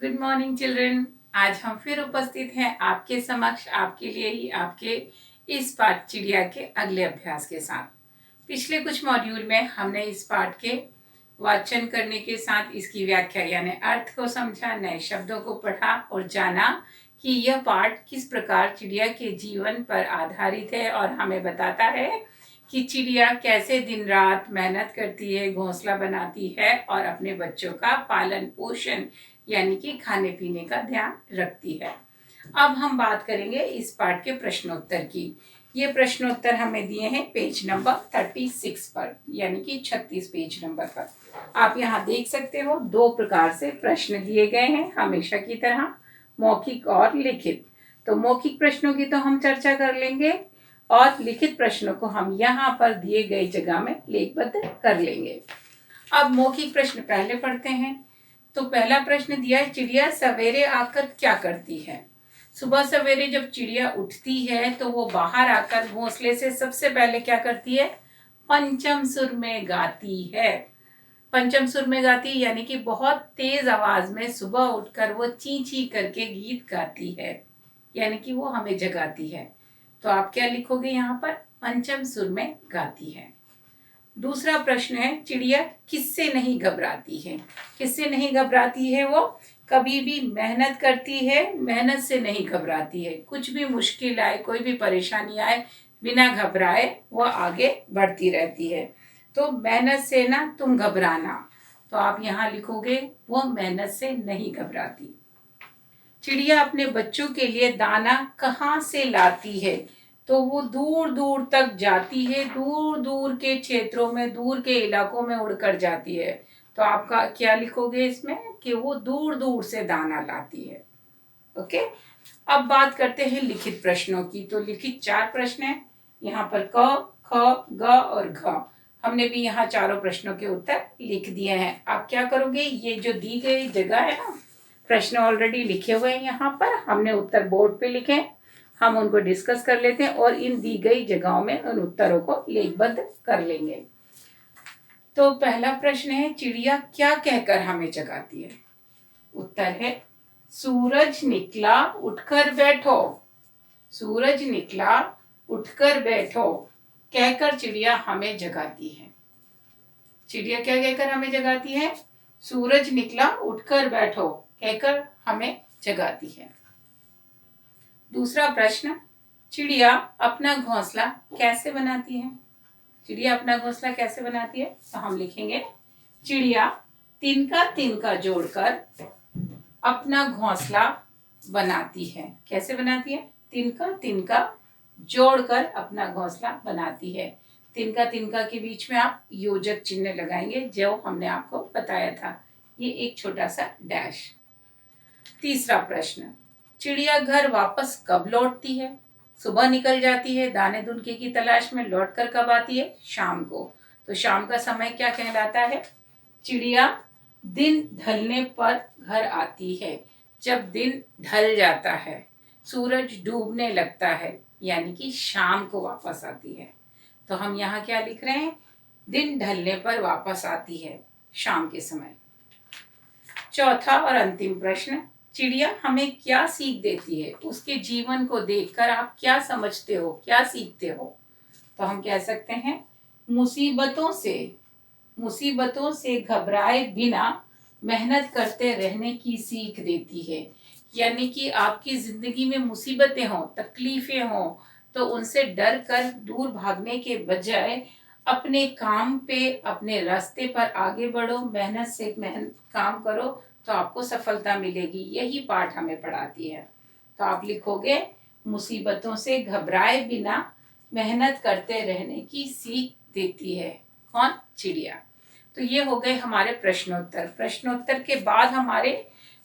Good morning children. आज हम फिर उपस्थित हैं आपके समक्ष, आपके लिए ही, आपके इस पाठ चिड़िया के अगले अभ्यास के साथ। पिछले कुछ मॉड्यूल में हमने इस पाठ के वाचन करने के साथ इसकी व्याख्या यानी अर्थ को समझा, नए शब्दों को पढ़ा और जाना कि यह पाठ किस प्रकार चिड़िया के जीवन पर आधारित है और हमें बताता है कि चिड़िया कैसे दिन रात मेहनत करती है, घोंसला बनाती है और अपने बच्चों का पालन पोषण यानी कि खाने पीने का ध्यान रखती है। अब हम बात करेंगे इस पाठ के प्रश्नोत्तर की। ये प्रश्नोत्तर हमें दिए हैं पेज नंबर 36 पर, यानी कि 36 पेज नंबर पर। आप यहाँ देख सकते हो 2 प्रकार से प्रश्न दिए गए हैं, हमेशा की तरह मौखिक और लिखित। तो मौखिक प्रश्नों की तो हम चर्चा कर लेंगे और लिखित प्रश्नों को हम यहाँ पर दिए गए जगह में लेखबद्ध कर लेंगे। अब मौखिक प्रश्न पहले पढ़ते हैं। तो पहला प्रश्न दिया है, चिड़िया सवेरे आकर क्या करती है। सुबह सवेरे जब चिड़िया उठती है तो वो बाहर आकर घोंसले से सबसे पहले क्या करती है, पंचम सुर में गाती है। पंचम सुर में गाती यानी कि बहुत तेज आवाज में सुबह उठकर वो ची ची करके गीत गाती है, यानी कि वो हमें जगाती है। तो आप क्या लिखोगे यहाँ पर, पंचम सुर में गाती है। दूसरा प्रश्न है, चिड़िया किससे नहीं घबराती है। किससे नहीं घबराती है, वो कभी भी मेहनत करती है, मेहनत से नहीं घबराती है। कुछ भी मुश्किल आए, कोई भी परेशानी आए, बिना घबराए वो आगे बढ़ती रहती है। तो मेहनत से ना तुम घबराना, तो आप यहाँ लिखोगे वो मेहनत से नहीं घबराती। चिड़िया अपने बच्चों के लिए दाना कहाँ से लाती है। तो वो दूर दूर तक जाती है, दूर दूर के क्षेत्रों में, दूर के इलाकों में उड़कर जाती है। तो आपका क्या लिखोगे इसमें कि वो दूर दूर से दाना लाती है। ओके, अब बात करते हैं लिखित प्रश्नों की। तो लिखित 4 प्रश्न है यहाँ पर, क ख ग और घ। हमने भी यहाँ चारों प्रश्नों के उत्तर लिख दिए हैं। आप क्या करोगे, ये जो दी गई जगह है ना, प्रश्न ऑलरेडी लिखे हुए हैं यहाँ पर, हमने उत्तर बोर्ड पे लिखे, हम उनको डिस्कस कर लेते हैं और इन दी गई जगहों में उन उत्तरों को लेखबद्ध कर लेंगे। तो पहला प्रश्न है, चिड़िया क्या कहकर हमें जगाती है। उत्तर है, सूरज निकला उठकर बैठो। सूरज निकला उठकर बैठो कहकर चिड़िया हमें जगाती है। चिड़िया क्या कहकर हमें जगाती है, सूरज निकला उठकर बैठो कहकर हमें जगाती है। दूसरा प्रश्न, चिड़िया अपना घोंसला कैसे बनाती है। चिड़िया अपना घोंसला कैसे बनाती है, तो हम लिखेंगे, चिड़िया तिनका तिनका जोड़कर अपना घोंसला बनाती है। कैसे बनाती है, तिनका तिनका जोड़कर अपना घोंसला बनाती है। तिनका तिनका के बीच में आप योजक चिन्ह लगाएंगे, जो हमने आपको बताया था, ये एक छोटा सा डैश। तीसरा प्रश्न, चिड़िया घर वापस कब लौटती है। सुबह निकल जाती है दाने दुनके की तलाश में, लौटकर कब आती है, शाम को। तो शाम का समय क्या कहलाता है, चिड़िया दिन ढलने पर घर आती है। जब दिन ढल जाता है, सूरज डूबने लगता है, यानी कि शाम को वापस आती है। तो हम यहाँ क्या लिख रहे हैं, दिन ढलने पर वापस आती है, शाम के समय। चौथा और अंतिम प्रश्न, चिड़िया हमें क्या सीख देती है। उसके जीवन को देखकर आप क्या समझते हो, क्या सीखते हो। तो हम कह सकते हैं, मुसीबतों से घबराए बिना मेहनत करते रहने की सीख देती है। यानी कि आपकी जिंदगी में मुसीबतें हों, तकलीफें हों, तो उनसे डर कर दूर भागने के बजाय अपने काम पे, अपने रास्ते पर आगे बढ़ो, मेहनत से काम करो, तो आपको सफलता मिलेगी। यही पाठ हमें पढ़ाती है। तो आप लिखोगे, मुसीबतों से घबराए बिना मेहनत करते रहने की सीख देती है। कौन, चिड़िया। तो ये हो गए हमारे प्रश्नोत्तर। प्रश्नोत्तर के बाद हमारे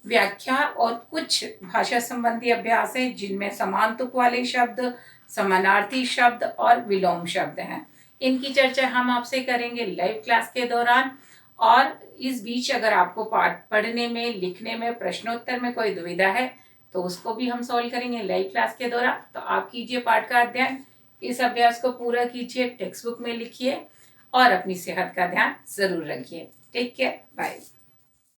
व्याख्या और कुछ भाषा संबंधी अभ्यास है, जिनमें समान तुक वाले शब्द, समानार्थी शब्द और विलोम शब्द हैं। इनकी चर्चा हम आपसे करेंगे लाइव क्लास के दौरान। और इस बीच अगर आपको पाठ पढ़ने में, लिखने में, प्रश्नोत्तर में कोई दुविधा है, तो उसको भी हम सॉल्व करेंगे लाइव क्लास के दौरान। तो आप कीजिए पाठ का अध्ययन, इस अभ्यास को पूरा कीजिए, टेक्स्ट बुक में लिखिए और अपनी सेहत का ध्यान जरूर रखिए। Take care, bye.